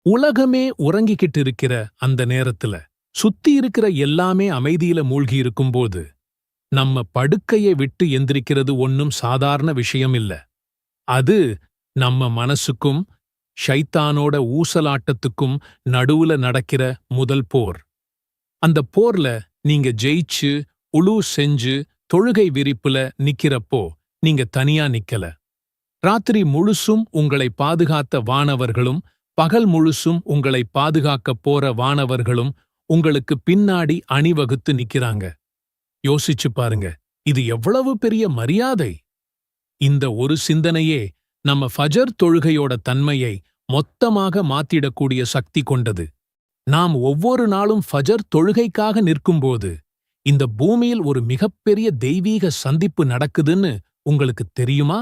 உலகமே உறங்கிக்கிட்டு இருக்கிற அந்த நேரத்துல சுத்தி இருக்கிற எல்லாமே அமைதியில மூழ்கி இருக்கும்போது நம்ம படுக்கையை விட்டு எந்திரிக்கிறது ஒன்னும் சாதாரண விஷயம் இல்ல. அது நம்ம மனசுக்கும் ஷைத்தானோட ஊசலாட்டத்துக்கும் நடுவுல நடக்கிற முதல் போர். அந்த போர்ல நீங்க ஜெயிச்சு உளு செஞ்சு தொழுகை விரிப்புல நிக்கிறப்போ நீங்க தனியா நிக்கல. ராத்திரி முழுசும் உங்களை பாதுகாத்த வானவர்களும் பகல் முழுசும் உங்களை பாதுகாக்கப் போற வானவர்களும் உங்களுக்கு பின்னாடி அணிவகுத்து நிக்கிறாங்க. யோசிச்சு பாருங்க, இது எவ்வளவு பெரிய மரியாதை! இந்த ஒரு சிந்தனையே நம்ம ஃபஜர் தொழுகையோட தன்மையை மொத்தமாக மாத்திடக்கூடிய சக்தி கொண்டது. நாம் ஒவ்வொரு நாளும் ஃபஜர் தொழுகைக்காக நிற்கும்போது இந்த பூமியில் ஒரு மிகப்பெரிய தெய்வீக சந்திப்பு நடக்குதுன்னு உங்களுக்கு தெரியுமா?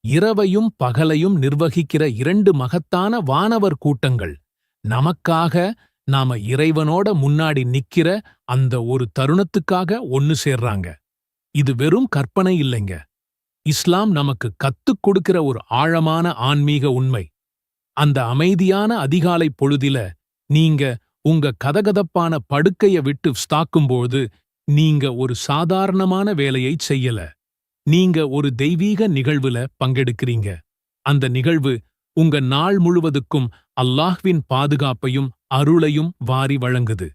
இரவையும் பகலையும் நிர்வகிக்கிற 2 மகத்தான வானவர் கூட்டங்கள் நமக்காக நாம இறைவனோட முன்னாடி நிக்கிற அந்த ஒரு தருணத்துக்காக ஒன்னு சேர்றாங்க. இது வெறும் கற்பனை இல்லைங்க. இஸ்லாம் நமக்கு கத்துக் கொடுக்கிற ஒரு ஆழமான ஆன்மீக உண்மை. அந்த அமைதியான அதிகாலை பொழுதில நீங்க உங்க கதகதப்பான படுக்கைய விட்டு ஸ்தாக்கும்போது நீங்க ஒரு சாதாரணமான வேலையை செய்யல. நீங்க ஒரு தெய்வீக நிகழ்வுல பங்கெடுக்கிறீங்க. அந்த நிகழ்வு உங்க நாள் முழுவதுக்கும் அல்லாஹ்வின் பாதுகாப்பையும் அருளையும் வாரி வழங்குது.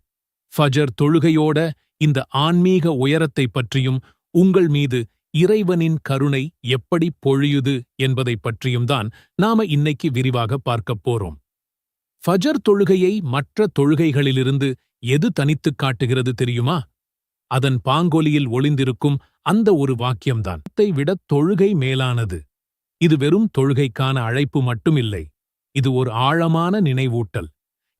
ஃபஜர் தொழுகையோட இந்த ஆன்மீக உயரத்தை பற்றியும் உங்கள் மீது இறைவனின் கருணை எப்படி பொழியுது என்பதை பற்றியும் தான் நாம இன்னைக்கு விரிவாக பார்க்கப் போறோம். ஃபஜர் தொழுகையை மற்ற தொழுகைகளிலிருந்து எது தனித்துக் காட்டுகிறது தெரியுமா? அதன் பாங்கொலியில் ஒளிந்திருக்கும் அந்த ஒரு வாக்கியம்தான். அதை விட தொழுகை மேலானது. இது வெறும் தொழுகைக்கான அழைப்பு மட்டுமில்லை. இது ஒரு ஆழமான நினைவூட்டல்.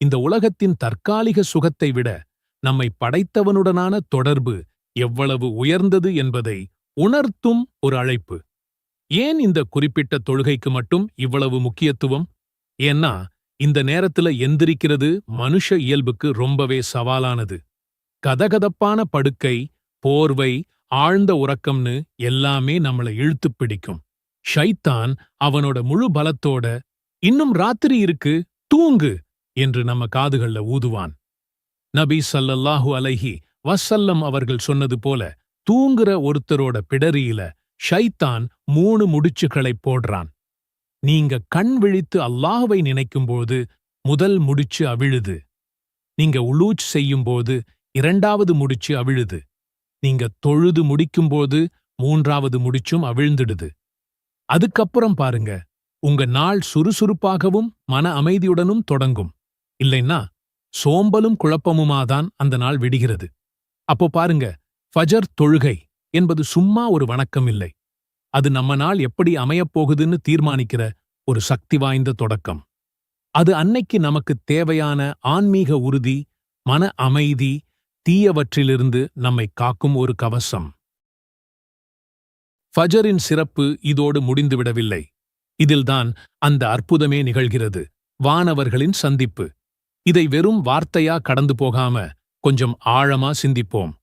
இந்த உலகத்தின் தற்காலிக சுகத்தை விட நம்மை படைத்தவனுடனான தொடர்பு எவ்வளவு உயர்ந்தது என்பதை உணர்த்தும் ஒரு அழைப்பு. ஏன் இந்த குறிப்பிட்ட தொழுகைக்கு மட்டும் இவ்வளவு முக்கியத்துவம்? ஏன்னா இந்த நேரத்துல எந்திரிக்கிறது மனுஷ இயல்புக்கு ரொம்பவே சவாலானது. கதகதப்பான படுக்கை, போர்வை, ஆழ்ந்த உறக்கம்னு எல்லாமே நம்மள இழுத்துப் பிடிக்கும். ஷைத்தான் அவனோட முழு பலத்தோட இன்னும் ராத்திரி இருக்கு, தூங்கு என்று நம்ம காதுகள்ல ஊதுவான். நபி ஸல்லல்லாஹு அலைஹி வஸல்லம் அவர்கள் சொன்னது போல தூங்குற ஒருத்தரோட பிடரியில ஷைத்தான் 3 முடிச்சுகளைப் போடுறான். நீங்க கண் விழித்து அல்லாஹ்வை நினைக்கும்போது முதல் முடிச்சு அவிழுது. நீங்க உலூஜ் செய்யும்போது 2வது முடிச்சு அவிழுது. நீங்க தொழுது முடிக்கும்போது 3வது முடிச்சும் அவிழ்ந்துடுது. அதுக்கப்புறம் பாருங்க, உங்க நாள் சுறுசுறுப்பாகவும் மன அமைதியுடனும் தொடங்கும். இல்லைன்னா சோம்பலும் குழப்பமுமாதான் அந்த நாள் விடுகிறது. அப்போ பாருங்க, ஃபஜர் தொழுகை என்பது சும்மா ஒரு வணக்கம் இல்லை. அது நம்ம நாள் எப்படி அமையப்போகுதுன்னு தீர்மானிக்கிற ஒரு சக்தி வாய்ந்த தொடக்கம். அது அன்னைக்கு நமக்கு தேவையான ஆன்மீக உறுதி, மன அமைதி, தீயவற்றிலிருந்து நம்மை காக்கும் ஒரு கவசம். ஃபஜரின் சிறப்பு இதோடு முடிந்துவிடவில்லை. இதில்தான் அந்த அற்புதமே நிகழ்கிறது, வானவர்களின் சந்திப்பு. இதை வெறும் வார்த்தையா கடந்து போகாம கொஞ்சம் ஆழமா சிந்திப்போம்.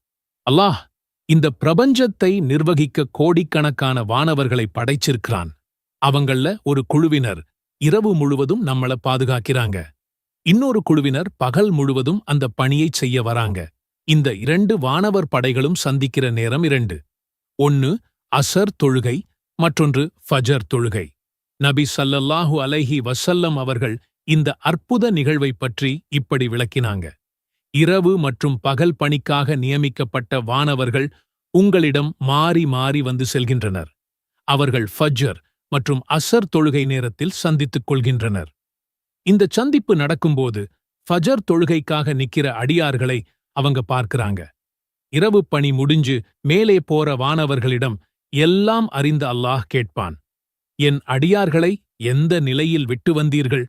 அல்லாஹ் இந்த பிரபஞ்சத்தை நிர்வகிக்க கோடிக்கணக்கான வானவர்களை படைச்சிருக்கிறான். அவங்கள ஒரு குழுவினர் இரவு முழுவதும் நம்மள பாதுகாக்கிறாங்க. இன்னொரு குழுவினர் பகல் முழுவதும் அந்த பணியைச் செய்ய வராங்க. இந்த 2 வானவர் படைகளும் சந்திக்கிற நேரம் 2. ஒன்னு அசர் தொழுகை, மற்றொன்று ஃபஜர் தொழுகை. நபி ஸல்லல்லாஹு அலைஹி வஸல்லம் அவர்கள் இந்த அற்புத நிகழ்வை பற்றி இப்படி விளக்கினாங்க. இரவு மற்றும் பகல் பணிக்காக நியமிக்கப்பட்ட வானவர்கள் உங்களிடம் மாறி மாறி வந்து செல்கின்றனர். அவர்கள் ஃபஜர் மற்றும் அசர் தொழுகை நேரத்தில் சந்தித்துக் கொள்கின்றனர். இந்த சந்திப்பு நடக்கும்போது ஃபஜர் தொழுகைக்காக நிக்கிற அடியார்களை அவங்க பார்க்கறாங்க. இரவு பணி முடிஞ்சு மேலே போற வானவர்களிடம் எல்லாம் அறிந்த அல்லாஹ் கேட்பான், என் அடியார்களை எந்த நிலையில் விட்டு வந்தீர்கள்?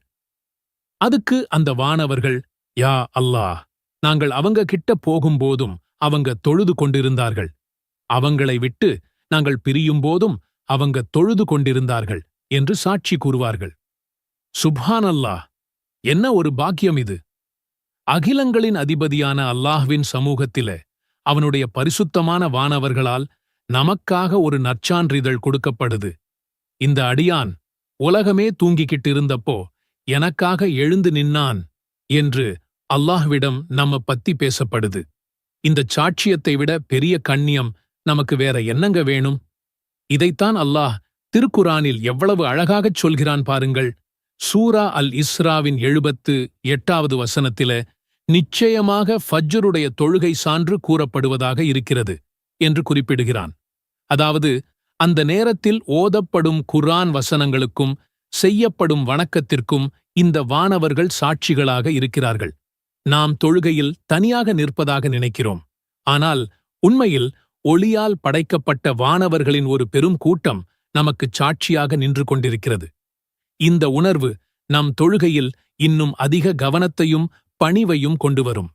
அதுக்கு அந்த வானவர்கள், யா அல்லாஹ், நாங்கள் அவங்க கிட்ட போகும்போதும் அவங்க தொழுது கொண்டிருந்தார்கள். அவங்களை விட்டு நாங்கள் பிரியும்போதும் அவங்க தொழுது கொண்டிருந்தார்கள் என்று சாட்சி கூறுவார்கள். சுப்ஹானல்லாஹ், என்ன ஒரு பாக்கியம் இது! அகிலங்களின் அதிபதியான அல்லாஹ்வின் சமூகத்திலே அவனுடைய பரிசுத்தமான வானவர்களால் நமக்காக ஒரு நற்சான்றிதழ் கொடுக்கப்படுது. இந்த அடியான் உலகமே தூங்கிக்கிட்டு இருந்தப்போ எனக்காக எழுந்து நின்னான் என்று அல்லாஹ்விடம் நம்ம பத்தி பேசப்படுது. இந்த சாட்சியத்தை விட பெரிய கண்ணியம் நமக்கு வேற என்னங்க வேணும்? இதைத்தான் அல்லாஹ் திருக்குரானில் எவ்வளவு அழகாகச் சொல்கிறான் பாருங்கள். சூரா அல் இஸ்ராவின் 78வது வசனத்தில நிச்சயமாக ஃபஜ்ருடைய தொழுகை சான்று கூறப்படுவதாக இருக்கிறது என்று குறிப்பிடுகிறான். அதாவது அந்த நேரத்தில் ஓதப்படும் குர்ஆன் வசனங்களுக்கும் செய்யப்படும் வணக்கத்திற்கும் இந்த வானவர்கள் சாட்சிகளாக இருக்கிறார்கள். நாம் தொழுகையில் தனியாக நிற்பதாக நினைக்கிறோம். ஆனால் உண்மையில் ஒளியால் படைக்கப்பட்ட வானவர்களின் ஒரு பெரும் கூட்டம் நமக்குச் சாட்சியாக நின்று கொண்டிருக்கிறது. இந்த உணர்வு நம் தொழுகையில் இன்னும் அதிக கவனத்தையும் பணிவையும் கொண்டுவரும்.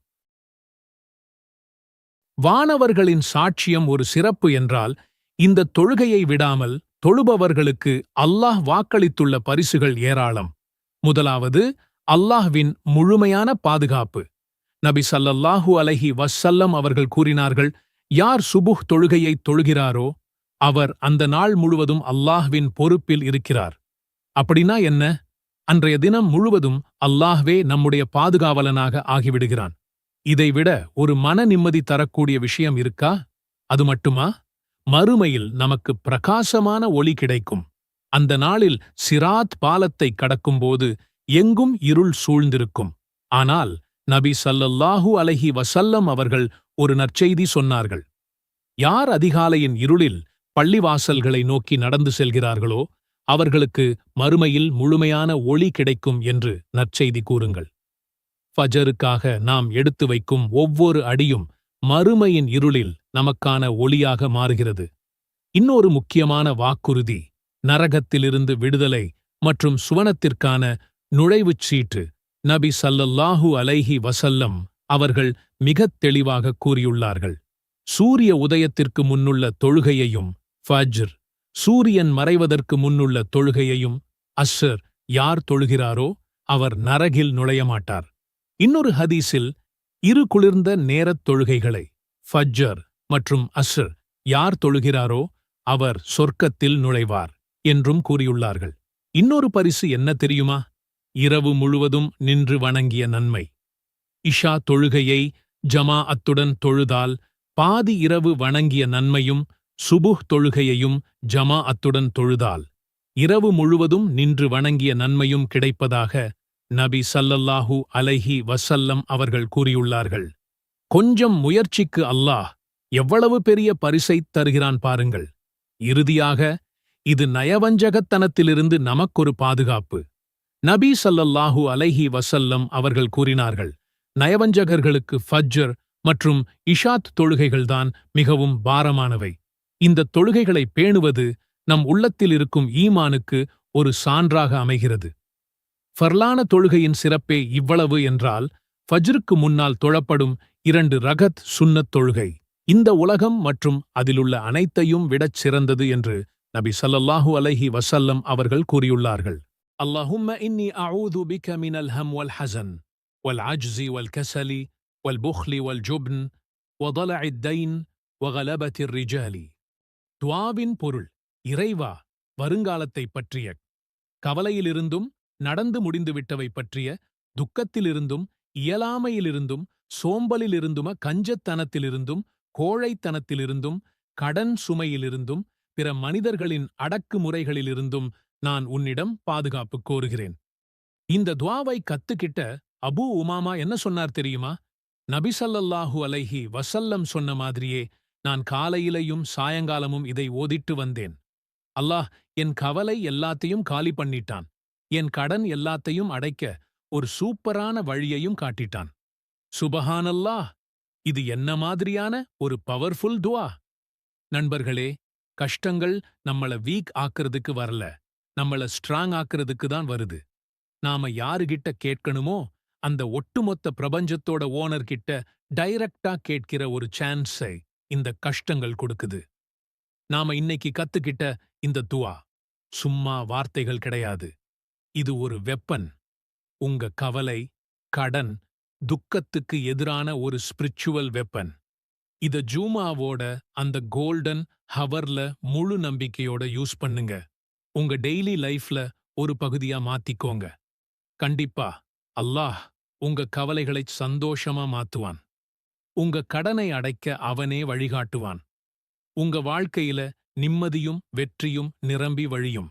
வானவர்களின் சாட்சியம் ஒரு சிறப்பு என்றால், இந்த தொழுகையை விடாமல் தொழுபவர்களுக்கு அல்லாஹ் வாக்களித்துள்ள பரிசுகள் ஏராளம். முதலாவது, அல்லாஹ்வின் முழுமையான பாதுகாப்பு. நபி ஸல்லல்லாஹு அலைஹி வஸல்லம் அவர்கள் கூறினார்கள், யார் சுபுஹ் தொழுகையை தொழுகிறாரோ அவர் அந்த நாள் முழுவதும் அல்லாஹ்வின் பொறுப்பில் இருக்கிறார். அப்படின்னா என்ன? அன்றைய தினம் முழுவதும் அல்லாஹ்வே நம்முடைய பாதுகாவலனாக ஆகிவிடுகிறான். இதைவிட ஒரு மன நிம்மதி தரக்கூடிய விஷயம் இருக்கா? அது மட்டுமா? மறுமையில் நமக்கு பிரகாசமான ஒளி கிடைக்கும். அந்த நாளில் சிராத் பாலத்தை கடக்கும்போது எங்கும் இருள் சூழ்ந்திருக்கும். ஆனால் நபி ஸல்லல்லாஹு அலைஹி வஸல்லம் அவர்கள் ஒரு நற்செய்தி சொன்னார்கள். யார் அதிகாலையின் இருளில் பள்ளிவாசல்களை நோக்கி நடந்து செல்கிறார்களோ அவர்களுக்கு மறுமையில் முழுமையான ஒளி கிடைக்கும் என்று நற்செய்தி கூறுங்கள். ஃபஜருக்காக நாம் எடுத்து வைக்கும் ஒவ்வொரு அடியும் மறுமையின் இருளில் நமக்கான ஒளியாக மாறுகிறது. இன்னொரு முக்கியமான வாக்குறுதி நரகத்திலிருந்து விடுதலை மற்றும் சுவனத்திற்கான நுழைவுச் சீட்டு. நபி ஸல்லல்லாஹு அலைஹி வஸல்லம் அவர்கள் மிகத் தெளிவாக கூறியுள்ளார்கள். சூரிய உதயத்திற்கு முன்னுள்ள தொழுகையையும் ஃபஜ்ர், சூரியன் மறைவதற்கு முன்னுள்ள தொழுகையையும் அஸ்ர் யார் தொழுகிறாரோ அவர் நரகில் நுழையமாட்டார். இன்னொரு ஹதீஸில் இரு குளிர்ந்த நேரத் தொழுகைகளை ஃபஜ்ர் மற்றும் அஸ்ர் யார் தொழுகிறாரோ அவர் சொர்க்கத்தில் நுழைவார் என்றும் கூறியுள்ளார்கள். இன்னொரு பரிசு என்ன தெரியுமா? இரவு முழுவதும் நின்று வணங்கிய நன்மை. இஷா தொழுகையை ஜமாஅத்துடன் தொழுதால் பாதி இரவு வணங்கிய நன்மையும், சுபுஹ் தொழுகையையும் ஜமாஅத்துடன் தொழுதால் இரவு முழுவதும் நின்று வணங்கிய நன்மையும் கிடைப்பதாக நபி ஸல்லல்லாஹு அலைஹி வஸல்லம் அவர்கள் கூறியுள்ளார்கள். கொஞ்சம் முயற்சிக்கு அல்லாஹ் எவ்வளவு பெரிய பரிசைத் தருகிறான் பாருங்கள். இறுதியாக இது நயவஞ்சகத்தனத்திலிருந்து நமக்கொரு பாதுகாப்பு. நபி ஸல்லல்லாஹு அலைஹி வஸல்லம் அவர்கள் கூறினார்கள், நயவஞ்சகர்களுக்கு ஃபஜ்ர் மற்றும் இஷாத் தொழுகைகள்தான் மிகவும் பாரமானவை. இந்த தொழுகைகளை பேணுவது நம் உள்ளத்தில் இருக்கும் ஈமானுக்கு ஒரு சான்றாக அமைகிறது. ஃபர்லான தொழுகையின் சிறப்பே இவ்வளவு என்றால், ஃபஜ்ருக்கு முன்னால் தொழப்படும் 2 ரகத் சுன்னத் தொழுகை இந்த உலகம் மற்றும் அதிலுள்ள அனைத்தையும் விடச் சிறந்தது என்று நபி ஸல்லல்லாஹு அலைஹி வஸல்லம் அவர்கள் கூறியுள்ளார்கள். அல்லாஹும்ம இன்னி அஊது பிக மினல் ஹம் வல் ஹஸன் வல் அஜ்ஸி வல் கஸலி வல் புக்லி வல் ஜுப்ன் வதலஇத் தைன் வகலபத்திர் ரிஜாலி. துஆவின் பொருள், இறைவா, வருங்காலத்தைப் பற்றிய கவலையிலிருந்தும் நடந்து முடிந்துவிட்டவை பற்றிய துக்கத்திலிருந்தும் இயலாமையிலிருந்தும் சோம்பலிலிருந்தும கஞ்சத்தனத்திலிருந்தும் கோழைத்தனத்திலிருந்தும் கடன் சுமையிலிருந்தும் பிற மனிதர்களின் அடக்குமுறைகளிலிருந்தும் நான் உன்னிடம் பாதுகாப்பு கோருகிறேன். இந்த துஆவை கத்துக்கிட்ட அபூ உமாமா என்ன சொன்னார் தெரியுமா? நபி ஸல்லல்லாஹு அலைஹி வஸல்லம் சொன்ன மாதிரியே நான் காலையிலையும் சாயங்காலமும் இதை ஓதிட்டு வந்தேன். அல்லாஹ் என் கவலை எல்லாத்தையும் காலி பண்ணிட்டான். என் கடன் எல்லாத்தையும் அடைக்க ஒரு சூப்பரான வழியையும் காட்டிட்டான். சுபஹானல்லாஹ்! இது என்ன மாதிரியான ஒரு பவர்ஃபுல் துஆ! நண்பர்களே, கஷ்டங்கள் நம்மள வீக் ஆக்குறதுக்கு வரல, நம்மள ஸ்ட்ராங் ஆக்குறதுக்கு தான் வருது. நாம யாருகிட்ட கேட்கணுமோ அந்த ஒட்டுமொத்த பிரபஞ்சத்தோட ஓனர்கிட்ட டைரக்டா கேட்கிற ஒரு சான்ஸை இந்த கஷ்டங்கள் கொடுக்குது. நாம இன்னைக்கு கத்துக்கிட்ட இந்த துஆ சும்மா வார்த்தைகள் கிடையாது. இது ஒரு வெப்பன். உங்க கவலை, கடன், துக்கத்துக்கு எதிரான ஒரு ஸ்பிரிச்சுவல் வெப்பன். இத ஜூமாவோட அந்த கோல்டன் ஹவர்ல முழு நம்பிக்கையோட யூஸ் பண்ணுங்க. உங்க டெய்லி லைஃப்ல ஒரு பகுதியா மாத்திக்கோங்க. கண்டிப்பா அல்லாஹ் உங்க கவலைகளை சந்தோஷமா மாத்துவான். உங்க கடனை அடைக்க அவனே வழிகாட்டுவான். உங்க வாழ்க்கையில நிம்மதியும் வெற்றியும் நிரம்பி வழியும்.